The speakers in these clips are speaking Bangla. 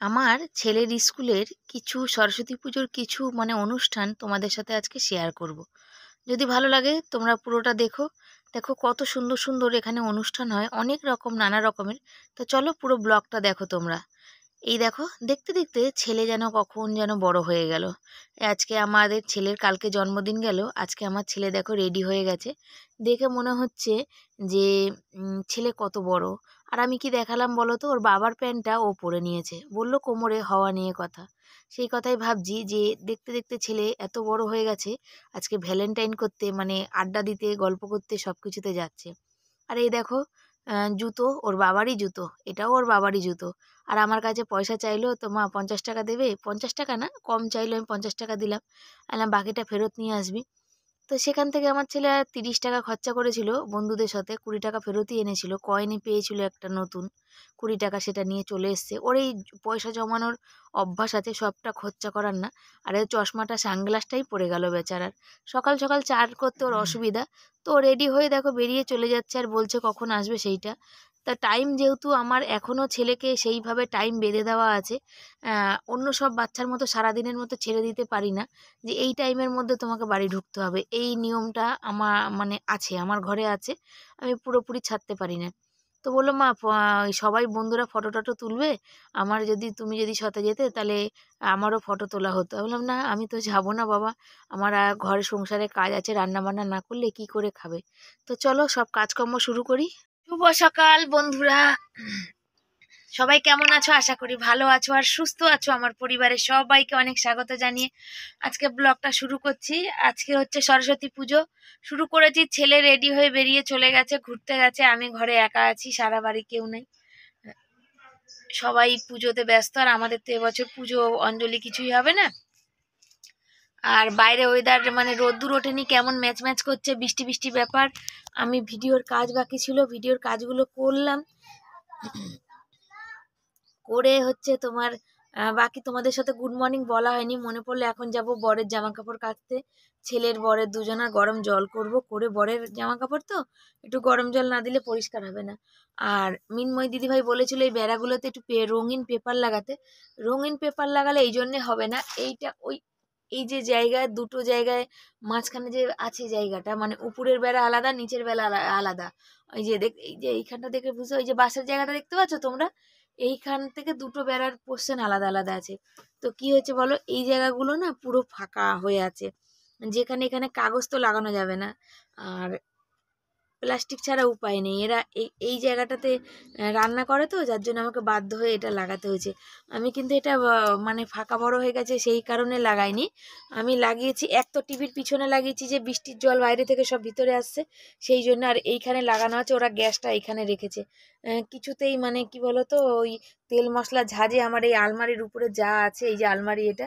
আমার ছেলের স্কুলের কিছু সরস্বতী পুজোর কিছু অনুষ্ঠান তোমাদের সাথে আজকে শেয়ার করব। যদি ভালো লাগে তোমরা পুরোটা দেখো। দেখো কত সুন্দর সুন্দর এখানে অনুষ্ঠান হয়, অনেক রকম নানা রকমের। তো চলো পুরো ব্লগটা দেখো তোমরা। এই দেখো, দেখতে দেখতে ছেলে যেন কখন যেন বড় হয়ে গেল। আজকে আমাদের ছেলের কালকে জন্মদিন গেল, আজকে আমার ছেলে দেখো রেডি হয়ে গেছে। দেখে মনে হচ্ছে যে ছেলে কত বড়। আর আমি কি দেখালাম বলো তো, ওর বাবার প্যান্টটা ও পরে নিয়েছে, বললো কোমরে হওয়া নিয়ে কথা। সেই কথাই ভাবছি যে দেখতে দেখতে ছেলে এত বড় হয়ে গেছে, আজকে ভ্যালেন্টাইন করতে আড্ডা দিতে গল্প করতে সব কিছুতে যাচ্ছে। আর এই দেখো, জুতো ওর বাবারই জুতো, এটাও ওর বাবারই জুতো। আর আমার কাছে পয়সা চাইলো, তো মা 50 টাকা দেবে, 50 টাকা না কম চাইলো, আমি 50 টাকা দিলাম। বললাম বাকিটা ফেরত নিয়ে আসবি। তো সেখান থেকে আমার ছেলে আর 30 টাকা খরচা করেছিল বন্ধুদের সাথে, 20 টাকা ফেরতই এনেছিল, কয়েনই পেয়েছিল একটা নতুন 20 টাকা, সেটা নিয়ে চলে এসছে। ওর এই পয়সা জমানোর অভ্যাস আছে, সবটা খরচা করার না। আর এই চশমাটা সানগ্লাসটাই পড়ে গেল বেচারার। সকাল সকাল চার করতে ওর অসুবিধা, তো রেডি হয়ে দেখো বেরিয়ে চলে যাচ্ছে, আর বলছে কখন আসবে সেইটা। তা টাইম যেহেতু আমার এখনও ছেলেকে সেইভাবে টাইম বেঁধে দেওয়া আছে, অন্য সব বাচ্চার মতো সারাদিনের মতো ছেড়ে দিতে পারি না যে এই টাইমের মধ্যে তোমাকে বাড়ি ঢুকতে হবে, এই নিয়মটা আমার আছে, আমার ঘরে আছে। আমি পুরোপুরি ছাড়তে পারি না। তো বললো মা, সবাই বন্ধুরা ফটো টটো তুলবে, তুমি যদি সাথে যেতে তাহলে আমারও ফটো তোলা হতো। আমি বললাম না, আমি তো যাবো না বাবা, আমার ঘরে সংসারে কাজ আছে, রান্না বান্না না করলে কি করে খাবে। তো চলো সব কাজকর্ম শুরু করি। শুভ সকাল বন্ধুরা, সবাই কেমন আছো? আশা করি ভালো আছো আর সুস্থ আছো। আমার পরিবারের সবাইকে অনেক স্বাগত জানিয়ে আজকে ব্লগটা শুরু করছি। আজকে হচ্ছে সরস্বতী পুজো, শুরু করেছি। ছেলে রেডি হয়ে বেরিয়ে চলে গেছে, ঘুরতে গেছে, আমি ঘরে একা আছি, সারা বাড়ি কেউ নেই, সবাই পুজোতে ব্যস্ত। আর আমাদের তো এবছর পুজো অঞ্জলি কিছুই হবে না। আর বাইরে ওয়েদার রোদ্দুর ওঠেনি, কেমন ম্যাচ ম্যাচ করছে, বৃষ্টি বৃষ্টি ব্যাপার। আমি ভিডিওর কাজ বাকি ছিল, ভিডিওর কাজগুলো করলাম, করে হচ্ছে তোমার বাকি তোমাদের সাথে গুড মর্নিং বলা হয়নি, মনে পড়লে এখন যাব বরের জামা কাপড় কাচতে। ছেলের বরের দুজনের গরম জল করব, করে বরের জামা কাপড় তো একটু গরম জল না দিলে পরিষ্কার হবে না। আর মিনময় দিদিভাই বলেছিল এই বেড়াগুলোতে একটু রঙিন পেপার লাগাতে। রঙিন পেপার লাগালে এই জন্যে হবে না, এইটা ওই এই যে জায়গায় দুটো জায়গায় মাঝখানে যে আছে জায়গাটা, উপরের বেড়া আলাদা, নিচের বেলা আলাদা। ওই যে এই যে এইখানটা দেখে বুঝতে, ওই যে বাসের জায়গাটা দেখতে পাচ্ছ তোমরা, এইখান থেকে দুটো বেড়ার পোর্শন আলাদা আলাদা আছে। তো কি হয়েছে বলো, এই জায়গাগুলো না পুরো ফাঁকা হয়ে আছে, যেখানে এখানে কাগজ তো লাগানো যাবে না, আর প্লাস্টিক ছাড়া উপায় নেই। এরা এই এই জায়গাটাতে রান্না করে, তো যার জন্য আমাকে বাধ্য হয়ে এটা লাগাতে হয়েছে। আমি কিন্তু এটা ফাঁকা বড় হয়ে গেছে সেই কারণে লাগাইনি। আমি লাগিয়েছি, এক তো টিভির পিছনে লাগিয়েছি যে বৃষ্টির জল বাইরে থেকে সব ভিতরে আসছে, সেই জন্য। আর এইখানে লাগানো আছে, ওরা গ্যাসটা এইখানে রেখেছে। কিছুতেই কি বলতো, ওই তেল মশলা ঝাঁঝে আমার এই আলমারির উপরে যা আছে, এই যে আলমারি, এটা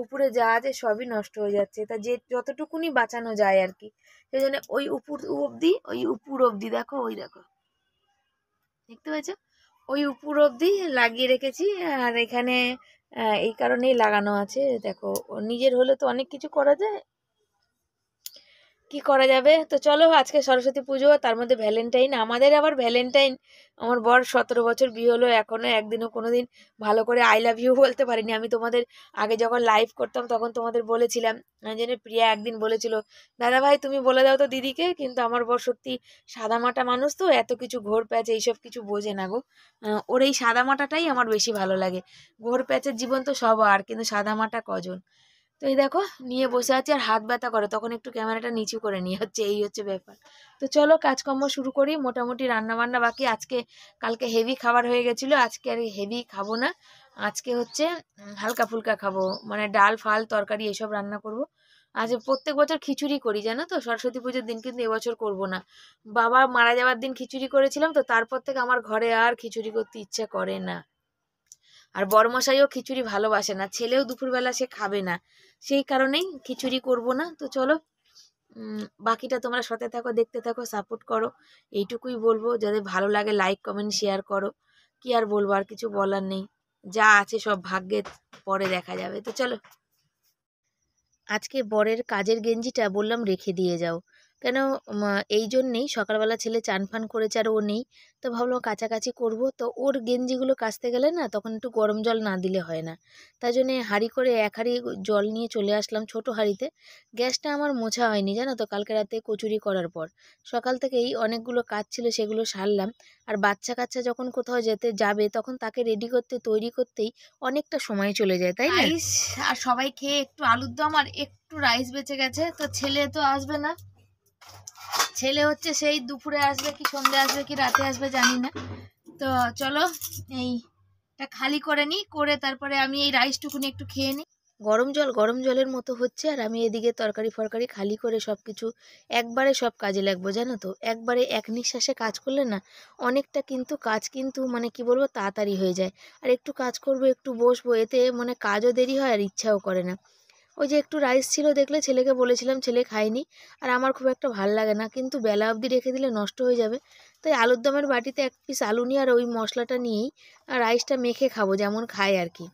উপরে যা আছে সবই নষ্ট হয়ে যাচ্ছে, তা যে যতটুকুনি বাঁচানো যায় আর কি। সেই জন্য ওই উপর অব্দি দেখো, ওই দেখো দেখতে পাচ্ছ, ওই উপর অব্দি লাগিয়ে রেখেছি। আর এখানে এই কারণেই লাগানো আছে। দেখো নিজের হলে তো অনেক কিছু করা যায়, কি করা যাবে। তো চলো, আজকে সরস্বতী পুজো, তার মধ্যে ভ্যালেন্টাইন, আমাদের আবার ভ্যালেন্টাইন। আমার বর 17 বছর বিয়ে হলো, এখনো একদিনও কোনোদিন ভালো করে আই লাভ ইউ বলতে পারিনি। আমি তোমাদের আগে যখন লাইভ করতাম তখন তোমাদের বলেছিলাম, যেন প্রিয়া একদিন বলেছিল দাদা ভাই তুমি বলে দাও তো দিদিকে, কিন্তু আমার বর সত্যি সাদামাটা মানুষ, তো এত কিছু ঘোর প্যাচ এইসব কিছু বোঝে না গো। ওর এই সাদামাটাটাই আমার বেশি ভালো লাগে। ঘোর প্যাচের জীবন তো সবার, কিন্তু সাদামাটা কজন। তো এই দেখো নিয়ে বসে আছি, আর হাত ব্যথা করে, তখন একটু ক্যামেরাটা নিচু করে নিয়ে হচ্ছে, এই হচ্ছে ব্যাপার। তো চলো কাজকর্ম শুরু করি। মোটামুটি রান্না বান্না বাকি, আজকে কালকে হেভি খাবার হয়ে গেছিলো, আজকে আর হেভি খাবো না। আজকে হচ্ছে হালকা ফুলকা খাবো, ডাল ফাল তরকারি এসব রান্না করব। আজ প্রত্যেক বছর খিচুড়ি করি জানো তো সরস্বতী পুজোর দিন, কিন্তু এবছর করব না। বাবা মারা যাওয়ার দিন খিচুড়ি করেছিলাম, তো তারপর থেকে আমার ঘরে আর খিচুড়ি করতে ইচ্ছে করে না। আর বড়মশাইও খিচুড়ি ভালোবাসে না, ছেলেও দুপুরবেলা সে খাবে না, সেই কারণেই খিচুড়ি করব না। তো চলো বাকিটা তোমরা সাথে থাকো, দেখতে থাকো, সাপোর্ট করো, এইটুকুই বলবো। যাদের ভালো লাগে লাইক কমেন্ট শেয়ার করো, কি আর বলবো, আর কিছু বলার নেই, যা আছে সব ভাগ্যে, পরে দেখা যাবে। তো চলো, আজকে বরের কাজের গেঞ্জিটা বললাম রেখে দিয়ে যাও, কেন এই জন্যেই, সকালবেলা ছেলে চান ফান করেছে আর ও নেই, তো ভাবলাম কাচাকাচি করব। তো ওর গেঞ্জিগুলো কাচতে গেলে না তখন একটু গরম জল না দিলে হয় না, তাই জন্যে হাঁড়ি করে 1 হাঁড়ি জল নিয়ে চলে আসলাম ছোট হাঁড়িতে। গ্যাসটা আমার মোছা হয়নি জানো তো, কালকে রাতে কচুরি করার পর সকাল থেকেই অনেকগুলো কাজ ছিল, সেগুলো সারলাম। আর বাচ্চা কাচ্চা যখন কোথাও যেতে যাবে তখন তাকে রেডি করতে তৈরি করতেই অনেকটা সময় চলে যায়, তাই না? রাইস আর সবাই খেয়ে একটু আলুর দম আর একটু রাইস বেঁচে গেছে। তো ছেলে তো আসবে না, ছেলে হচ্ছে সেই দুপুরে আসবে কি সন্ধ্যে আসবে কি রাতে আসবে জানি না। তো চলো এইটা খালি করে নিই, করে তারপরে আমি এই রাইসটুকুনি একটু খেয়ে নিই। গরম জলের মতো হচ্ছে, আর আমি এদিকে তরকারি ফরকারি খালি করে সব কিছু একবারে সব কাজে লাগবো জানো তো। একবারে এক নিঃশ্বাসে কাজ করলে না অনেকটা কিন্তু কাজ কিন্তু মানে কি বলবো তাড়াতাড়ি হয়ে যায়। আর একটু কাজ করবো একটু বসবো, এতে মানে কাজও দেরি হয় আর ইচ্ছাও করে না। ওই যে একটু রাইস ছিল দেখলে, ছেলেকে বলেছিলাম, ছেলে খায়নি। আর আমার খুব একটা ভাল লাগে না, কিন্তু বেলা অবধি রেখে দিলে নষ্ট হয়ে যাবে। তাই আলুর দমের বাটিতে 1 পিস আলু নিয়ে আর ওই মশলাটা নিয়েই রাইসটা মেখে খাবো, যেমন খায় আর কি।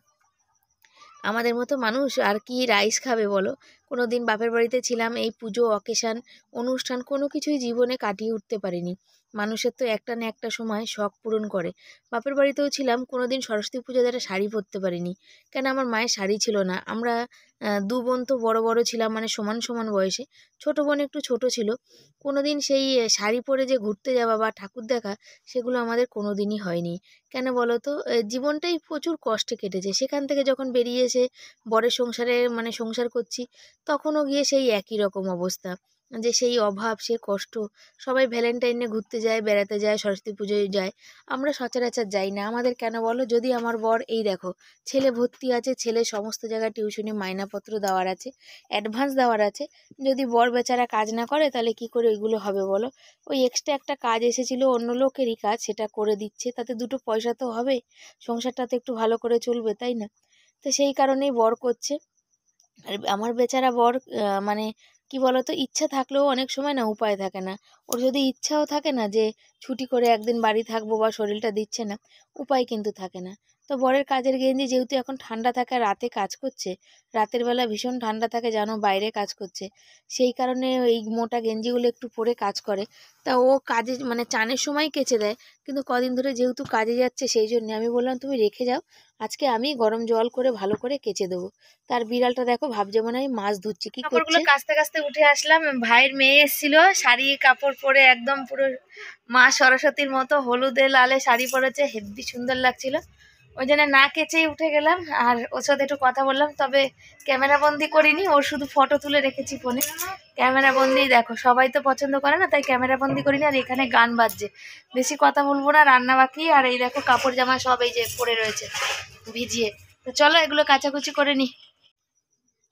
আমাদের মতো মানুষ আর কি রাইস খাবে বলো। কোনো দিন বাপের বাড়িতে ছিলাম, এই পুজো অকেশান অনুষ্ঠান কোনো কিছুই জীবনে কাটিয়ে উঠতে পারিনি। মানুষের তো একটা না একটা সময় শখ পূরণ করে। বাপের বাড়িতেও ছিলাম, কোনো দিন সরস্বতী পুজোতে একটা শাড়ি পরতে পারিনি, কেন আমার মায়ের শাড়ি ছিল না। আমরা 2 বোন তো বড় বড় ছিলাম, মানে সমান সমান বয়সে। ছোট বোন একটু ছোট ছিল। কোনো দিন সেই শাড়ি পরে যে ঘুরতে যাওয়া বা ঠাকুর দেখা, সেগুলো আমাদের কোনো দিনই হয়নি। কেন বলো তো, জীবনটাই প্রচুর কষ্টে কেটেছে। সেখান থেকে যখন বেরিয়ে এসে বরের সংসারে মানে সংসার করছি, তখনও গিয়ে সেই একই রকম অবস্থা, যে সেই অভাব সে কষ্ট। সবাই ভ্যালেন্টাইনে ঘুরতে যায়, বেড়াতে যায়, সরস্বতী পুজোয় যায়, আমরা সচরাচর যাই না। আমাদের কেন বলো? যদি আমার বর, এই দেখো ছেলে ভর্তি আছে, ছেলে সমস্ত জায়গায় টিউশনি মাইনাপত্র দেওয়ার আছে, অ্যাডভান্স দেওয়ার আছে। যদি বর বেচারা কাজ না করে তাহলে কি করে ওইগুলো হবে বলো? ওই এক্সট্রা একটা কাজ এসেছিল, অন্য লোকেরই কাজ, সেটা করে দিচ্ছে, তাতে 2 পয়সা তো হবে, সংসারটা তো একটু ভালো করে চলবে, তাই না? তো সেই কারণেই বর করছে। আর আমার বেচারা বর মানে কি বলতো, ইচ্ছা থাকলেও অনেক সময় না উপায় থাকে না। ওর যদি ইচ্ছাও থাকে না যে ছুটি করে একদিন বাড়ি থাকবো বা শরীরটা দিচ্ছে না, উপায় কিন্তু থাকে না। তো বরের কাজের গেঞ্জি যেহেতু এখন ঠান্ডা থাকে আর রাতে কাজ করছে, রাতের বেলা ভীষণ ঠান্ডা থাকে জানো, বাইরে কাজ করছে, সেই কারণে এই মোটা গেঞ্জিগুলো একটু পরে কাজ করে। তা ও কাজে মানে চানের সময় কেচে দেয়, কিন্তু কদিন ধরে যেহেতু কাজে যাচ্ছে সেই জন্য আমি বললাম তুমি রেখে যাও, আজকে আমি গরম জল করে ভালো করে কেচে দেবো। তার বিড়ালটা দেখো ভাবছে মনে হয় মাছ ধরছি। কি কাপড়গুলো কাচতে কাচতে উঠে আসলাম, ভাইয়ের মেয়ে এসেছিল, শাড়ি কাপড় পরে একদম পুরো মা সরস্বতীর মতো হলুদে লালে শাড়ি পরেছে, হেব্বি সুন্দর লাগছিল। ওই জন্য না কেচেই উঠে গেলাম, আর ওর সাথে একটু কথা বললাম, তবে ক্যামেরা বন্দি করিনি, ওর শুধু ফটো তুলে রেখেছি ফোনে। ক্যামেরা বন্দি দেখো সবাই তো পছন্দ করে না, তাই ক্যামেরা বন্দি করিনি। আর এখানে গান বাজছে, বেশি কথা বলবো না, রান্না বাকি। আর এই দেখো কাপড় জামা সব এই যে পরে রয়েছে ভিজিয়ে। তো চলো এগুলো কাচাকুচি করে নি।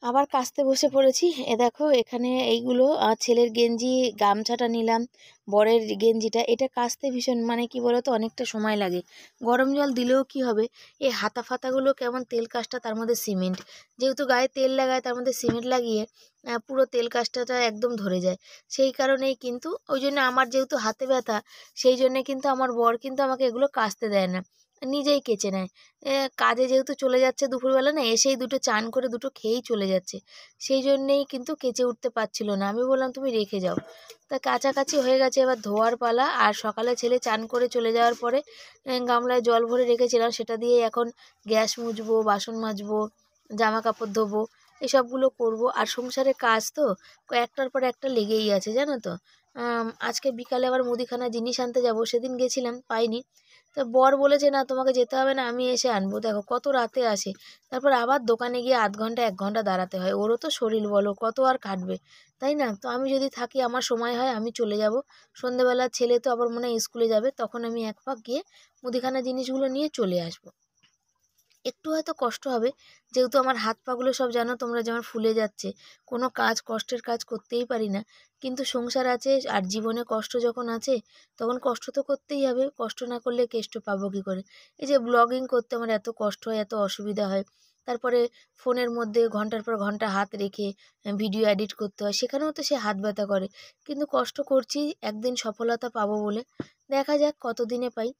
আবার কাচতে বসে পড়েছি। এ দেখো এখানে এইগুলো ছেলের গেঞ্জি, গামছাটা নিলাম, বরের গেঞ্জিটা, এটা কাচতে ভীষণ মানে কি বলতো অনেকটা সময় লাগে। গরম জল দিলেও কি হবে, এই হাতা ফাতাগুলো কেমন তেল কাজটা, তার মধ্যে সিমেন্ট, যেহেতু গায়ে তেল লাগায় তার মধ্যে সিমেন্ট লাগিয়ে পুরো তেল কাজটাটা একদম ধরে যায়। সেই কারণেই কিন্তু, ওই জন্য আমার যেহেতু হাতে ব্যথা, সেই জন্যে কিন্তু আমার বর কিন্তু আমাকে এগুলো কাচতে দেয় না, নিজেই কেচে নেয়। কাজে যেহেতু চলে যাচ্ছে দুপুরবেলা, না এসেই 2টো চান করে 2টো খেয়েই চলে যাচ্ছে, সেই জন্যেই কিন্তু কেচে উঠতে পারছিল না। আমি বললাম তুমি রেখে যাও। তা কাছাকাছি হয়ে গেছে, এবার ধোয়ার পালা। আর সকালে ছেলে চান করে চলে যাওয়ার পরে গামলায় জল ভরে রেখেছিলাম, সেটা দিয়ে এখন গ্যাস মুছবো, বাসন মাজবো, জামা কাপড় ধোবো, এসবগুলো করব। আর সংসারে কাজ তো একটার পর একটা লেগেই আছে জানো তো। আজকে বিকালে আবার মুদিখানা জিনিস আনতে যাব, সেদিন গেছিলাম পাইনি। তো বর বলেছে না তোমাকে যেতে হবে না, আমি এসে আনবো। দেখো কত রাতে আসে, তারপর আবার দোকানে গিয়ে আধ ঘন্টা 1 ঘন্টা দাঁড়াতে হয়। ওরও তো শরীর বলো, কত আর খাটবে, তাই না? তো আমি যদি থাকি, আমার সময় হয়, আমি চলে যাব সন্ধেবেলা। ছেলে তো আবার মনে হয় স্কুলে যাবে, তখন আমি এক পাক গিয়ে মুদিখানা জিনিসগুলো নিয়ে চলে আসবো। একটু হয়তো কষ্ট হবে, যেহেতু আমার হাত পাগুলো সব জানো তোমরা যেমন ফুলে যাচ্ছে, কোনো কাজ কষ্টের কাজ করতেই পারি না। কিন্তু সংসার আছে আর জীবনে কষ্ট যখন আছে, তখন কষ্ট তো করতেই হবে, কষ্ট না করলে কেষ্ট পাবো কী করে? এই যে ব্লগিং করতে আমার এত কষ্ট হয়, এত অসুবিধা হয়। তারপরে ফোনের মধ্যে ঘন্টার পর ঘন্টা হাত রেখে ভিডিও এডিট করতে হয়, সেখানেও তো সে হাত ব্যথা করে। কিন্তু কষ্ট করছি একদিন সফলতা পাবো বলে, দেখা যাক কতদিনে পাই।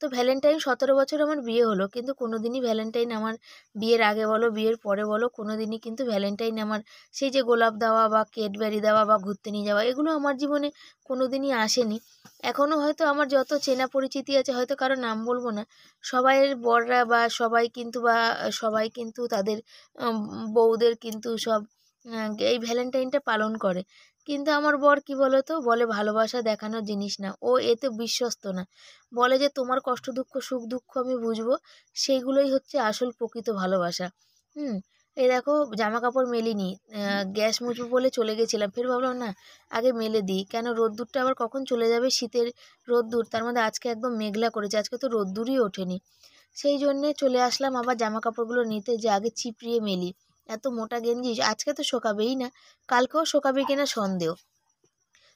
তো ভ্যালেন্টাইন 17 বছর আমার বিয়ে হলো, কিন্তু কোনো দিনই ভ্যালেন্টাইন আমার বিয়ের আগে বলো বিয়ের পরে বলো কোনো দিনই কিন্তু ভ্যালেন্টাইন আমার সেই যে গোলাপ দেওয়া বা ক্যাডবেরি দেওয়া বা ঘুরতে নিয়ে যাওয়া এগুলো আমার জীবনে কোনো দিনই আসেনি। এখনও হয়তো আমার যত চেনা পরিচিতি আছে, হয়তো কারো নাম বলবো না, সবাইয়ের বররা বা সবাই কিন্তু তাদের বউদের কিন্তু সব এই ভ্যালেন্টাইনটা পালন করে। কিন্তু আমার বর কি বলো তো, বলে ভালোবাসা দেখানোর জিনিস না, ও এতে বিশ্বস্ত না। বলে যে তোমার কষ্ট দুঃখ সুখ দুঃখ আমি বুঝবো, সেইগুলোই হচ্ছে আসল প্রকৃত ভালোবাসা। হুম। এই দেখো জামা কাপড় মেলিনি, গ্যাস মুছবো বলে চলে গেছিলাম, ফের ভাবলাম না আগে মেলে দিই, কেন রোদ্দুরটা আবার কখন চলে যাবে, শীতের রোদ্দুর, তার মধ্যে আজকে একদম মেঘলা করেছে, আজকে তো রোদ্দুরই ওঠেনি। সেই জন্যে চলে আসলাম আবার জামা কাপড়গুলো নিতে, যে আগে চিপড়িয়ে মেলি। এত মোটা গেঞ্জি আজকে তো শোকাবেই না, কালকেও শোকাবে কিনা সন্দেহ।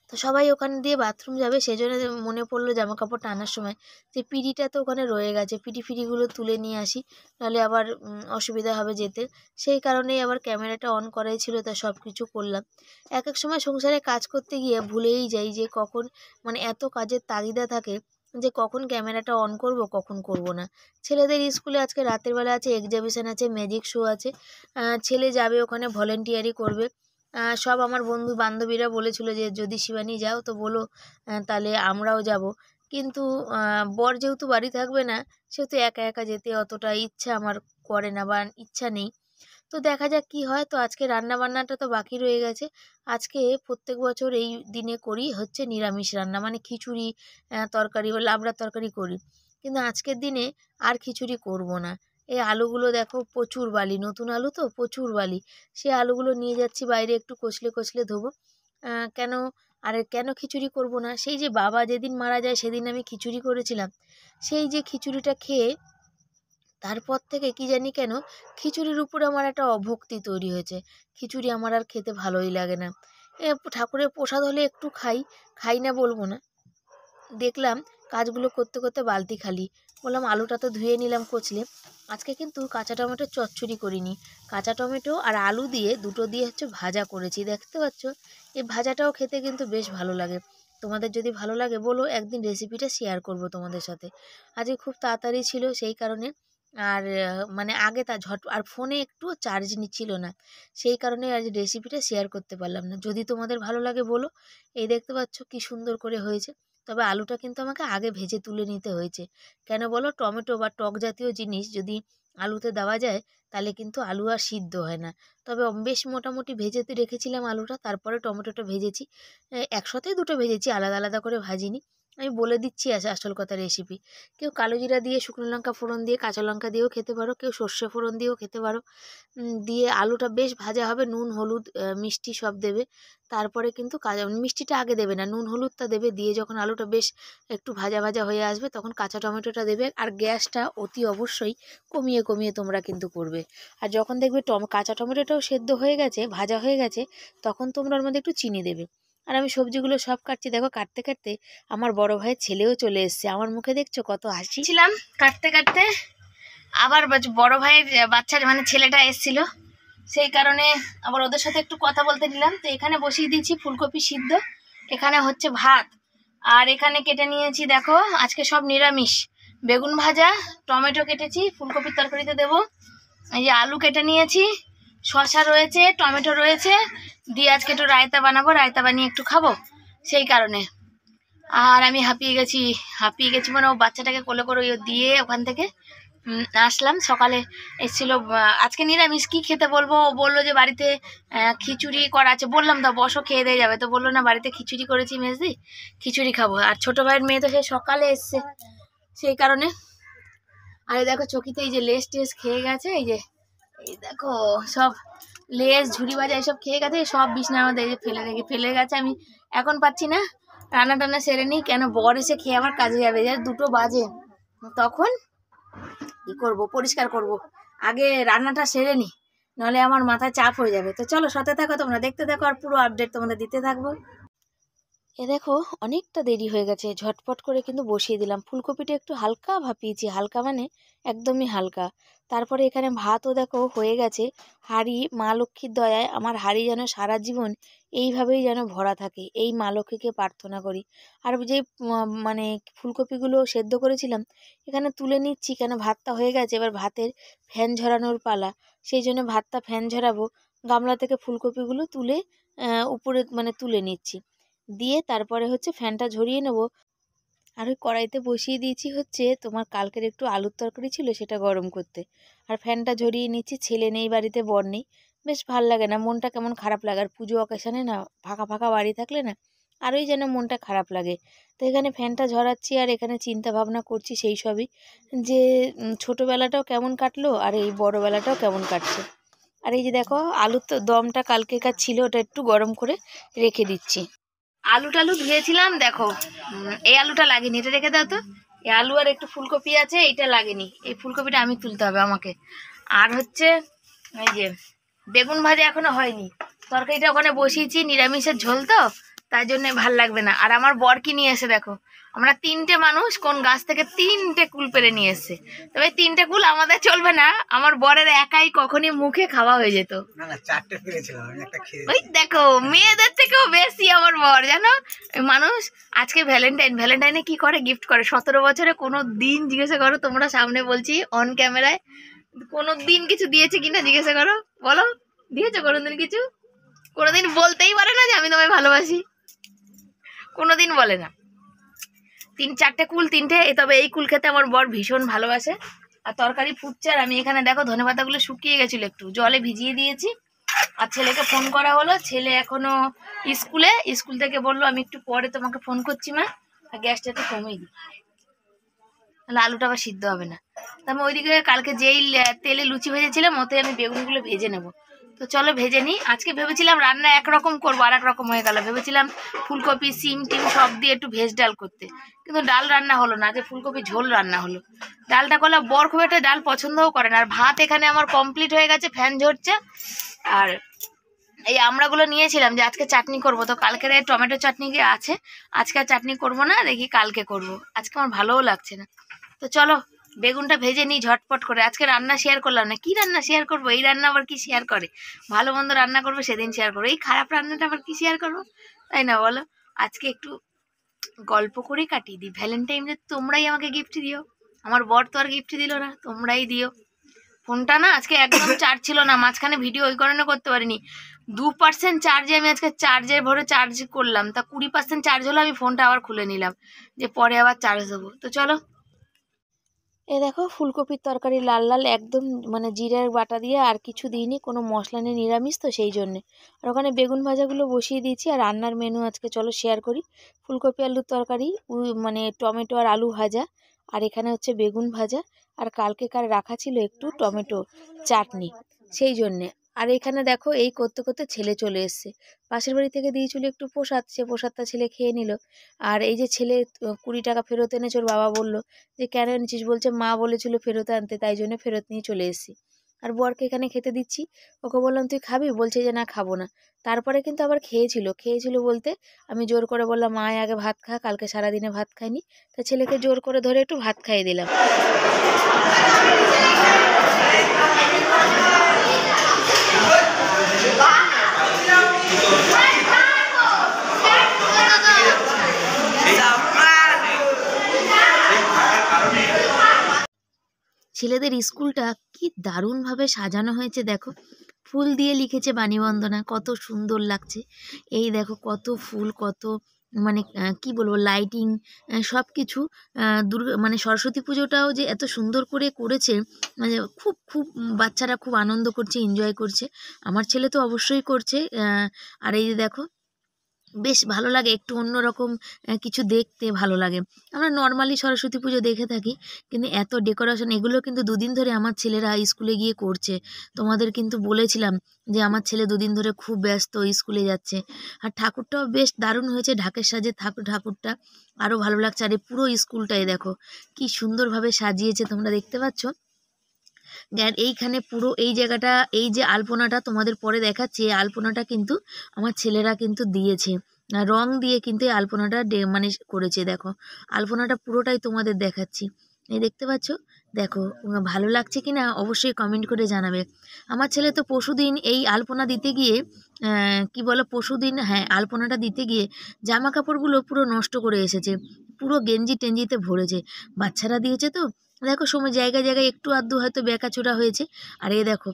তো সবাই ওখানে দিয়ে বাথরুম যাবে, সেই জন্য মনে পড়লো জামা কাপড়টা আনার সময় যে পিঁড়িটা তো ওখানে রয়ে গেছে, ফিরিগুলো তুলে নিয়ে আসি, নাহলে আবার অসুবিধা হবে যেতে। সেই কারণেই আবার ক্যামেরাটা অন করাই ছিল, তা সব কিছু করলাম। এক এক সময় সংসারে কাজ করতে গিয়ে ভুলেই যাই যে কখন, মানে এত কাজের তাগিদা থাকে যে কখন ক্যামেরাটা অন করব কখন করব না। ছেলেদের স্কুলে আজকে রাতের বেলা আছে, এক্সিবিশন আছে, ম্যাজিক শো আছে, ছেলে যাবে ওখানে ভলেন্টিয়ারি করবে। সব আমার বন্ধু বান্ধবীরা বলেছিল যে যদি শিবানী যাও তো বলো, তাহলে আমরাও যাব। কিন্তু বর যেহেতু বাড়ি থাকবে না, সেহেতু একা একা যেতে অতটা ইচ্ছা আমার করে না বা ইচ্ছা নেই। তো দেখা যাক কি হয়। তো আজকে রান্না বান্নাটা তো বাকি রয়ে গেছে। আজকে প্রত্যেক বছর এই দিনে করি হচ্ছে নিরামিষ রান্না, মানে খিচুড়ি তরকারি বা লাবড়ার তরকারি করি, কিন্তু আজকের দিনে আর খিচুড়ি করব না। এই আলুগুলো দেখো প্রচুর বালি, নতুন আলু তো প্রচুর বালি, সেই আলুগুলো নিয়ে যাচ্ছি বাইরে একটু কচলে কচলে ধোবো। কেন কেন খিচুড়ি করব না, সেই যে বাবা যেদিন মারা যায় সেদিন আমি খিচুড়ি করেছিলাম, সেই যে খিচুড়িটা খেয়ে তারপর থেকে কি জানি কেন খিচুড়ির উপরে আমার একটা অভক্তি তৈরি হয়েছে। খিচুড়ি আমার আর খেতে ভালোই লাগে না। ঠাকুরের প্রসাদ হলে একটু খাই, খাই না বলবো না। দেখলাম কাজগুলো করতে করতে বালতি খালি, বললাম আলুটা তো ধুয়ে নিলাম কচলে। আজকে কিন্তু কাঁচা টমেটো চচ্চড়ি করিনি, কাঁচা টমেটো আর আলু দিয়ে দুটো দিয়ে হচ্ছে ভাজা করেছি, দেখতে পাচ্ছ। এই ভাজাটাও খেতে কিন্তু বেশ ভালো লাগে। তোমাদের যদি ভালো লাগে বলো, একদিন রেসিপিটা শেয়ার করব তোমাদের সাথে। আজকে খুব তাড়াতাড়ি ছিল সেই কারণে, আর মানে আগে তা আর ফোনে একটু চার্জ নিচ্ছিল না, সেই কারণে আজ রেসিপিটা শেয়ার করতে পারলাম না। যদি তোমাদের ভালো লাগে বলো। এই দেখতে পাচ্ছ কি সুন্দর করে হয়েছে। তবে আলুটা কিন্তু আমাকে আগে ভেজে তুলে নিতে হয়েছে, কেন বলো, টমেটো বা টক জাতীয় জিনিস যদি আলুতে দেওয়া যায় তাহলে কিন্তু আলু আর সিদ্ধ হয় না। তবে বেশ মোটামুটি ভেজে রেখেছিলাম আলুটা, তারপরে টমেটোটা ভেজেছি, একসাথেই দুটো ভেজেছি, আলাদা আলাদা করে ভাজিনি। আমি বলে দিচ্ছি আসল কথা রেসিপি। কেউ কালো জিরা দিয়ে, শুকনো লঙ্কা ফোড়ন দিয়ে, কাঁচা লঙ্কা দিয়েও খেতে পারো, কেউ সর্ষে ফোড়ন দিয়েও খেতে পারো। দিয়ে আলুটা বেশ ভাজা হবে, নুন হলুদ মিষ্টি সব দেবে। তারপরে কিন্তু মিষ্টিটা আগে দেবে না, নুন হলুদটা দেবে, দিয়ে যখন আলুটা বেশ একটু ভাজা ভাজা হয়ে আসবে তখন কাঁচা টমেটোটা দেবে। আর গ্যাসটা অতি অবশ্যই কমিয়ে কমিয়ে তোমরা কিন্তু করবে। আর যখন দেখবে কাঁচা টমেটোটাও সেদ্ধ হয়ে গেছে, ভাজা হয়ে গেছে, তখন তোমরা ওর মধ্যে একটু চিনি দেবে। আর আমি সবজিগুলো সব কাটছি, দেখো কাটতে কাটতে আমার বড় ভাইয়ের ছেলেও চলে এসছে, আমার মুখে দেখছো কত হাসি। ছিলাম কাটতে কাটতে আবার বড় ভাইয়ের বাচ্চার মানে ছেলেটা এসেছিল, সেই কারণে আবার ওদের সাথে একটু কথা বলতে নিলাম। তো এখানে বসিয়ে দিয়েছি ফুলকপি সিদ্ধ, এখানে হচ্ছে ভাত, আর এখানে কেটে নিয়েছি দেখো আজকে সব নিরামিষ, বেগুন ভাজা, টমেটো কেটেছি ফুলকপির তরকারিতে দেবো, এই যে আলু কেটে নিয়েছি, শসা রয়েছে, টমেটো রয়েছে, দিয়ে আজকে একটু রায়তা বানাবো, রায়তা বানিয়ে একটু খাবো, সেই কারণে। আর আমি হাঁপিয়ে গেছি মানে ও বাচ্চাটাকে কোলে করে দিয়ে ওখান থেকে আসলাম। সকালে এসেছিল, আজকে নিরামিষ কী খেতে বলবো, ও বললো যে বাড়িতে খিচুড়ি করা আছে, বললাম তো বসো খেয়ে দিয়ে যাবে, তো বললো না বাড়িতে খিচুড়ি করেছি মেজদি, খিচুড়ি খাবো। আর ছোটো ভাইয়ের মেয়ে তো সে সকালে এসছে, সেই কারণে। আর এই দেখো চকিতে এই যে লেস টেস খেয়ে গেছে, এই দেখো সব লেস ঝুড়ি ভাজা এইসব খেয়ে গেছে, সব বিছনার মধ্যে এই যে ফেলে গেছে। আমি এখন পাচ্ছি না রান্না টান্না সেরে নিই, কেন বর এসে খেয়ে আমার কাজে যাবে, 2 বাজে, তখন কি করব, পরিষ্কার করব, আগে রান্নাটা সেরে নিই, নাহলে আমার মাথায় চাপ হয়ে যাবে। তো চলো সাথে থাকো, তোমরা দেখতে থাকো আর পুরো আপডেট তোমাদের দিতে থাকবো। এ দেখো অনেকটা দেরি হয়ে গেছে, ঝটপট করে কিন্তু বসিয়ে দিলাম। ফুলকপিটা একটু হালকা ভাপিয়েছি, হালকা মানে একদমই হালকা। তারপরে এখানে ভাতও দেখো হয়ে গেছে। হাঁড়ি, মা লক্ষ্মীর দয়ায় আমার হাঁড়ি যেন সারা জীবন এইভাবেই যেন ভরা থাকে, এই মা লক্ষ্মীকে প্রার্থনা করি। আর যে মানে ফুলকপিগুলো সেদ্ধ করেছিলাম এখানে তুলে নিচ্ছি, কেন ভাতটা হয়ে গেছে, এবার ভাতের ফ্যান ঝরানোর পালা। সেই জন্য ভাতটা ফ্যান ঝরাবো, গামলা থেকে ফুলকপিগুলো তুলে উপরে মানে তুলে নিচ্ছি। দিয়ে তারপরে হচ্ছে ফ্যানটা ঝরিয়ে নেব। আর ওই কড়াইতে বসিয়ে দিয়েছি হচ্ছে তোমার কালকের একটু আলুর তরকারি ছিল, সেটা গরম করতে। আর ফ্যানটা ঝরিয়ে নিচ্ছি, ছেলে নেই বাড়িতে, বর নেই, বেশ ভাল লাগে না, মনটা কেমন খারাপ লাগে। আর পুজো অকেশানে না ফাঁকা ফাঁকা বাড়ি থাকলে না আরোই যেন মনটা খারাপ লাগে। তো এখানে ফ্যানটা ঝরাচ্ছি আর এখানে চিন্তা ভাবনা করছি সেই সবই, যে ছোটোবেলাটাও কেমন কাটলো আর এই বড়োবেলাটাও কেমন কাটছে। আর এই যে দেখো আলুর তো দমটা কালকেকার ছিল, ওটা একটু গরম করে রেখে দিচ্ছি। আলু টালু ধুয়েছিলাম, দেখো এই আলুটা লাগেনি, এটা রেখে দাও তো। এই আলু আর একটু ফুলকপি আছে, এইটা লাগেনি, এই ফুলকপিটা আমি তুলতে হবে আমাকে। আর হচ্ছে এই যে বেগুন ভাজা এখনো হয়নি, তরকারিটা ওখানে বসিয়েছি, নিরামিষের ঝোল তো তাই জন্য ভাল লাগবে না। আর আমার বর কি নিয়ে এসে দেখো, আমরা 3টে মানুষ কোন গাছ থেকে 3টে কুল পেরে নিয়ে এসছে। তবে 3টে কুল আমাদের চলবে না, আমার বরের একাই কখনই মুখে খাওয়া হয়ে যেত। ওই দেখো মেয়েদের থেকেও বেশি আমার বর, জানো মানুষ। আজকে ভ্যালেন্টাইনে কি করে, গিফট করে। 17 বছরে কোনো দিন জিজ্ঞাসা করো তোমরা, সামনে বলছি অন ক্যামেরায়, কোনো দিন কিছু দিয়েছে কিনা জিজ্ঞাসা করো, বলো দিয়েছো কোনোদিন কিছু? কোনোদিন বলতেই পারে না যে আমি তোমায় ভালোবাসি, কোনোদিন বলে না। 3-4টে কুল, 3টে। তবে এই কুল খেতে আমার বর ভীষণ ভালোবাসে। আর তরকারি ফুটছে, আর আমি এখানে দেখো ধনেপাতাগুলো শুকিয়ে গেছিলো, একটু জলে ভিজিয়ে দিয়েছি। আর ছেলেকে ফোন করা হলো, ছেলে এখনো স্কুল থেকে বললো আমি একটু পরে তোমাকে ফোন করছি মা, আর গ্যাসটা একটু কমিয়ে দিই, তাহলে আলুটা আবার সিদ্ধ হবে না। তা আমি ওইদিকে কালকে যেই তেলে লুচি ভেজেছিলাম ওতে আমি বেগুনগুলো ভেজে নেবো। তো চলো ভেজে নিই। আজকে ভেবেছিলাম রান্না একরকম করবো, আর এক রকম হয়ে গেল। ভেবেছিলাম ফুলকপি সিম টিম সব দিয়ে একটু ভেজ ডাল করতে, কিন্তু ডাল রান্না হলো না, যে ফুলকপি ঝোল রান্না হলো। ডালটা করলে বর খুব একটা ডাল পছন্দও করে না। আর ভাত এখানে আমার কমপ্লিট হয়ে গেছে, ফ্যান ঝরছে। আর এই আমড়াগুলো নিয়েছিলাম যে আজকে চাটনি করব, তো কালকের টমেটো চাটনি আছে, আজকে আর চাটনি করব না, দেখি কালকে করব। আজকে আমার ভালোও লাগছে না। তো চলো বেগুনটা ভেজে নিই ঝটপট করে। আজকে রান্না শেয়ার করলাম না, কি রান্না শেয়ার করবো, এই রান্না আবার কি শেয়ার করে? ভালো মন্দ রান্না করবো সেদিন শেয়ার করবো, এই খারাপ রান্নাটা আবার কি শেয়ার করবো, তাই না বলো? আজকে একটু গল্প করেই কাটিয়ে দিই। ভ্যালেন্টাইন তোমরাই আমাকে গিফট দিও, আমার বর তো আর গিফট দিল না, তোমরাই দিও। ফোনটা না আজকে একদম চার্জ ছিল না, মাঝখানে ভিডিও ওই কারণে করতে পারিনি। 2% চার্জে আমি আজকে চার্জের ভরে চার্জ করলাম, তা 20% চার্জ হলো, আমি ফোনটা আবার খুলে নিলাম যে পরে আবার চার্জ দেবো। তো চলো এ দেখো ফুলকপির তরকারি লাল লাল একদম, মানে জিরার বাটা দিয়ে, আর কিছু দিইনি, কোনো মশলা নেই, নিরামিষ তো সেই জন্যে। আর ওখানে বেগুন ভাজাগুলো বসিয়ে দিয়েছি। আর রান্নার মেনু আজকে চলো শেয়ার করি। ফুলকপি আলুর তরকারি, মানে টমেটো আর আলু ভাজা, আর এখানে হচ্ছে বেগুন ভাজা, আর কালকেকার রাখা ছিল একটু টমেটো চাটনি, সেই জন্যে। আর এখানে দেখো এই করতে করতে ছেলে চলে এসছে, পাশের বাড়ি থেকে দিয়েছিল একটু প্রসাদ, সে প্রসাদটা ছেলে খেয়ে নিল। আর এই যে ছেলে 20 টাকা ফেরত এনেছে, ওর বাবা বললো যে কেন এনেছিস, বলছে মা বলেছিল ফেরত আনতে, তাই জন্য ফেরত নিয়ে চলে এসেছি। আর বরকে এখানে খেতে দিচ্ছি, ওকে বললাম তুই খাবি, বলছে যে না খাবো না। তারপরে কিন্তু আবার খেয়েছিল বলতে আমি জোর করে বললাম মা আগে ভাত খা, কালকে সারাদিনে ভাত খাইনি। তা ছেলেকে জোর করে ধরে একটু ভাত খাইয়ে দিলাম। ছেলেদের স্কুলটা কি দারুণভাবে সাজানো হয়েছে দেখো, ফুল দিয়ে লিখেছে বাণীবন্দনা, কত সুন্দর লাগছে। এই দেখো কত ফুল, কত মানে কি বলবো লাইটিং, সব কিছু। দুর্গা মানে সরস্বতী পুজোটাও যে এত সুন্দর করে করেছে, মানে খুব খুব বাচ্চারা খুব আনন্দ করছে, এনজয় করছে। আমার ছেলে তো অবশ্যই করছে। আর এই যে দেখো বেশ ভালো লাগে, একটু অন্যরকম কিছু দেখতে ভালো লাগে। আমরা নর্মালি সরস্বতী পুজো দেখে থাকি, কিন্তু এত ডেকোরেশন, এগুলো কিন্তু 2 দিন ধরে আমার ছেলেরা স্কুলে গিয়ে করছে। তোমাদের কিন্তু বলেছিলাম যে আমার ছেলে 2 দিন ধরে খুব ব্যস্ত, স্কুলে যাচ্ছে। আর ঠাকুরটাও বেশ দারুণ হয়েছে, ঢাকের সাজে ঠাকুরটা আরও ভালো লাগছে। আর এই পুরো স্কুলটাই দেখো কি সুন্দরভাবে সাজিয়েছে, তোমরা দেখতে পাচ্ছ। আর এইখানে পুরো এই জায়গাটা, এই যে আলপনাটা তোমাদের পরে দেখাচ্ছি, এই আলপনাটা কিন্তু আমার ছেলেরা কিন্তু দিয়েছে। রং দিয়ে কিন্তু এই আলপনাটা মানে করেছে। দেখো আলপনাটা পুরোটাই তোমাদের দেখাচ্ছি, এই দেখতে পাচ্ছ। দেখো ভালো লাগছে কি না অবশ্যই কমেন্ট করে জানাবে। আমার ছেলে তো পরশুদিন এই আলপনা দিতে গিয়ে কি বলো পরশুদিন, হ্যাঁ আলপনাটা দিতে গিয়ে জামা কাপড়গুলো পুরো নষ্ট করে এসেছে, পুরো গেঞ্জি টেঞ্জিতে ভরেছে। বাচ্চারা দিয়েছে তো দেখো সময় জায়গায় জায়গায় একটু আধটু হয়তো বেঁকাচোরা হয়েছে। আর এই দেখো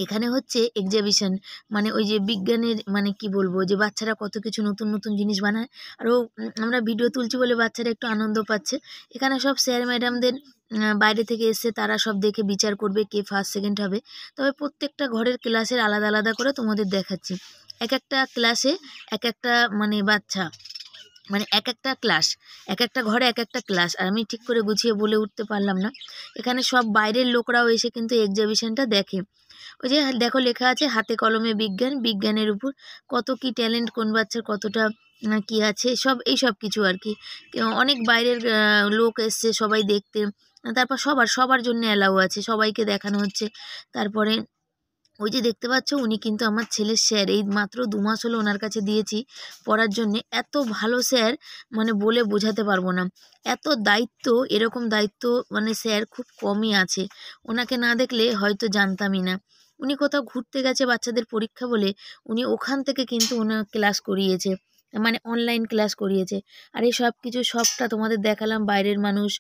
এখানে হচ্ছে এক্সিবিশন, মানে ওই যে বিজ্ঞানের, মানে কি বলবো, যে বাচ্চারা কত কিছু নতুন নতুন জিনিস বানায়। আরও আমরা ভিডিও তুলছি বলে বাচ্চারা একটু আনন্দ পাচ্ছে। এখানে সব স্যার ম্যাডামদের বাইরে থেকে এসে তারা সব দেখে বিচার করবে কে ফার্স্ট সেকেন্ড হবে। তবে প্রত্যেকটা ঘরের ক্লাসের আলাদা আলাদা করে তোমাদের দেখাচ্ছি। এক একটা ক্লাসে এক একটা মানে বাচ্চা, মানে এক একটা ক্লাস, এক একটা ঘরে এক একটা ক্লাস। আর আমি ঠিক করে গুছিয়ে বলে উঠতে পারলাম না। এখানে সব বাইরের লোকরাও এসে কিন্তু এক্সিবিশনটা দেখে। ওই যে দেখো লেখা আছে হাতে কলমে বিজ্ঞান, বিজ্ঞানের উপর কত কি ট্যালেন্ট, কোন বাচ্চার কতটা কি আছে, সব এই সব কিছু আর কি। অনেক বাইরের লোক এসছে সবাই দেখতে। তারপর সবার জন্য অ্যালাউ আছে, সবাইকে দেখানো হচ্ছে। তারপরে ওই যে দেখতে পাচ্ছ উনি কিন্তু আমার ছেলের স্যার, এই মাত্র 2 মাস হলো ওনার কাছে দিয়েছি পড়ার জন্যে। এত ভালো স্যার মানে বলে বোঝাতে পারবো না, এত দায়িত্ব, এরকম দায়িত্ব মানে স্যার খুব কমই আছে। ওনাকে না দেখলে হয়তো জানতামই না। উনি কোথাও ঘুরতে গেছে বাচ্চাদের পরীক্ষা বলে, উনি ওখান থেকে কিন্তু ওনার ক্লাস করিয়েছে, মানে অনলাইন ক্লাস করিয়েছে। আর এই সব কিছু সবটা তোমাদের দেখালাম। বাইরের মানুষ,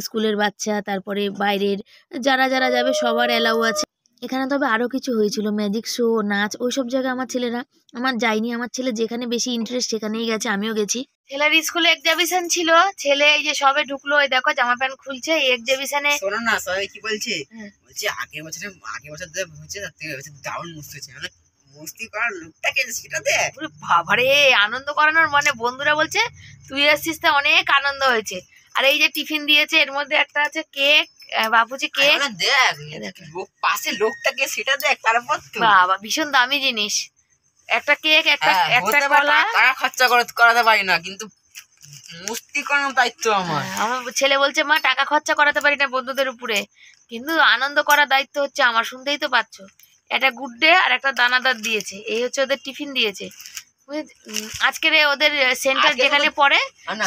স্কুলের বাচ্চা, তারপরে বাইরের যারা যারা যাবে সবার অ্যালাউ আছে এখানে। তবে আরও কিছু হয়েছিল, ম্যাজিক শো, নাচ, ওই সব জায়গায় আমার যায়নি। আমার ছেলে যেখানে বেশি ইন্টারেস্ট সেখানেই গেছে, আমিও গেছি। ছেলের স্কুলে এক্সিবিশন ছিল, ছেলে এই যে সবে ঢুকলো, এই দেখো জামা প্যান্ট খুলছে এই এক্সিবিশনে। শোনো না সবাই কি বলছে, বলছে আগের বছর যা হচ্ছে তার থেকে হচ্ছে দারুণ মস্তি হচ্ছে, মানে মস্তি করার লোকটাকে সেটা দে। বাবারে আনন্দ করানোর, মানে বন্ধুরা বলছে তুই এসছিস তা অনেক আনন্দ হয়েছে। আর এই যে টিফিন দিয়েছে, এর মধ্যে একটা আছে কেক, বাপুজি কেক। দেখ পাশে লোকটাকে সেটা দেখ, তারপর বাবা ভীষণ দামি জিনিস, একটা কেক, একটা কলা। টাকা খরচা করাতে পারি না, কিন্তু মস্তি করানোর দায়িত্ব আমার। আমার ছেলে বলছে মা টাকা খরচা করাতে পারি না বন্ধুদের উপরে, কিন্তু আনন্দ করার দায়িত্ব হচ্ছে আমার। শুনতেই তো পাচ্ছ, একটা গুড ডে আর একটা দানাদার দিয়েছে, এই হচ্ছে ওদের টিফিন দিয়েছে। আজকের ওদের সেন্টার যেখানে পড়ে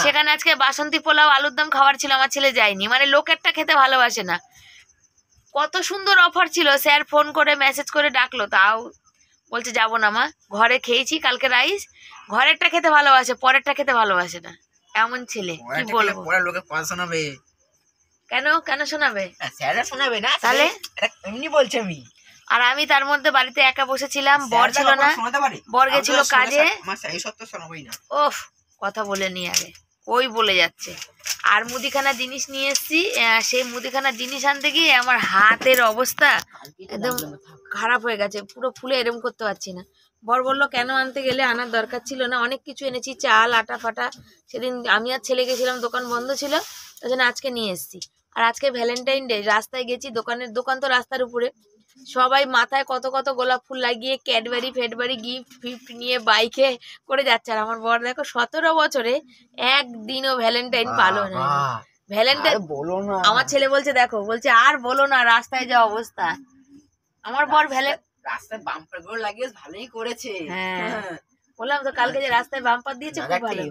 সেখানে আজকে বাসন্তী পোলাও আলুর দম খাবার ছিল, আমার ছেলে যায়নি, মানে লোকেরটা খেতে ভালোবাসে না। কত সুন্দর অফার ছিল, স্যার ফোন করে মেসেজ করে ডাকলো, তাও বলছে যাবো না মা, ঘরে খেয়েছি কালকে রাইস, ঘরেরটা খেতে ভালোবাসে, পরেরটা খেতে ভালোবাসে না। এমন ছেলে, কি বলবো। লোকে কথা শোনাবে কেন শোনাবে, স্যাররা শোনাবে না তাহলে এমনি বলছে আমি। আর আমি তার মধ্যে বাড়িতে একা বসেছিলাম, বর ছিল না, বর গেছিল কাজে। ওফ কথা বলে নি আগে, ওই বলে যাচ্ছে। আর মুদিখানা জিনিস নিয়ে এসছি, সেই মুদিখানা জিনিস আনতে গিয়ে আমার হাতের অবস্থা একদম খারাপ হয়ে গেছে, পুরো ফুলে এরম করতে পারছি না। বর বললো কেন আনতে গেলে, আনার দরকার ছিল না, অনেক কিছু এনেছি, চাল আটা ফাটা। সেদিন আমি আর ছেলে গেছিলাম, দোকান বন্ধ ছিল, ওই জন্য আজকে নিয়ে এসছি। আর আজকে ভ্যালেন্টাইন ডে, রাস্তায় গেছি, দোকান তো রাস্তার উপরে, সবাই মাথায় কত কত গোলাপ ফুল লাগিয়ে ক্যাডবেরি ফেডবেরি গিফট নিয়ে বাইকে করে যাচ্ছে। আর আমার বর দেখো 17 বছরে একদিনও ভ্যালেন্টাইন পালন হয়নি। ভ্যালেন্টাইন বলো না, আমার ছেলে বলছে, দেখো বলছে আর বলো না, রাস্তায় যা অবস্থা। আমার বর রাস্তায় বাম্পার গুলো লাগিয়ে ভালোই করেছে। হ্যাঁ বললাম তো কালকে যে রাস্তায় বাম্পার দিয়েছে খুব ভালো।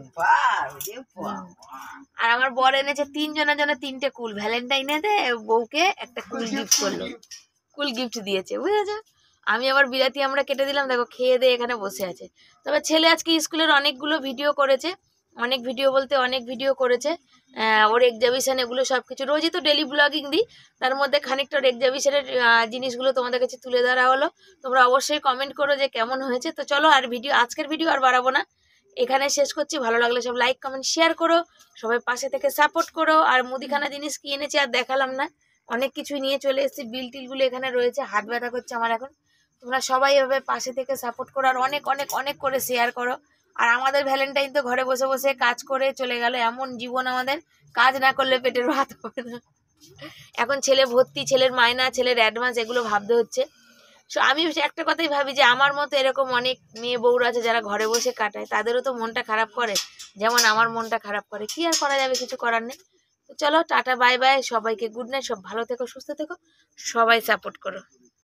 আর আমার বর এনেছে 3 জনের জন্য 3টে কুল, ভ্যালেন্টাইনে দে বউকে একটা কুল গিফট করলো, কুল গিফট দিয়েছে, বুঝেছো। আমি আবার বিরাতি আমরা কেটে দিলাম, দেখো খেয়ে দিয়ে এখানে বসে আছে। তবে ছেলে আজকে স্কুলের অনেকগুলো ভিডিও করেছে, অনেক ভিডিও করেছে, ওর এক্সিবিশন এগুলো সব কিছু। রোজই তো ডেলি ব্লগিং দিই, তার মধ্যে খানিকটা ওর এক্সিবিশনের জিনিসগুলো তোমাদের কাছে তুলে ধরা হলো। তোমরা অবশ্যই কমেন্ট করো যে কেমন হয়েছে। তো চলো আর আজকের ভিডিও আর বাড়াবো না, এখানে শেষ করছি। ভালো লাগলে সব লাইক কমেন্ট শেয়ার করো, সবাই পাশে থেকে সাপোর্ট করো। আর মুদিখানা জিনিস কি এনেছি আর দেখালাম না, অনেক কিছুই নিয়ে চলে এসেছি, বিল টিলগুলো এখানে রয়েছে, হাত ব্যথা করছে আমার এখন। তোমরা সবাই এভাবে পাশে থেকে সাপোর্ট করো, আর অনেক অনেক অনেক করে শেয়ার করো। আর আমাদের ভ্যালেন্টাইন তো ঘরে বসে বসে কাজ করে চলে গেল, এমন জীবন আমাদের, কাজ না করলে পেটের ভাত হবে না। এখন ছেলে ভর্তি, ছেলের মায়না, ছেলের অ্যাডভান্স, এগুলো ভাবতে হচ্ছে। আমি একটা কথাই ভাবি যে আমার মতো এরকম অনেক মেয়ে বউরা আছে যারা ঘরে বসে কাটায়, তাদেরও তো মনটা খারাপ করে, যেমন আমার মনটা খারাপ করে। কি আর করা যাবে, কিছু করার নেই। চলো টাটা বাই বাই, সবাইকে গুড নাইট, সব ভালো থেকো সুস্থ থেকো, সবাই সাপোর্ট করো।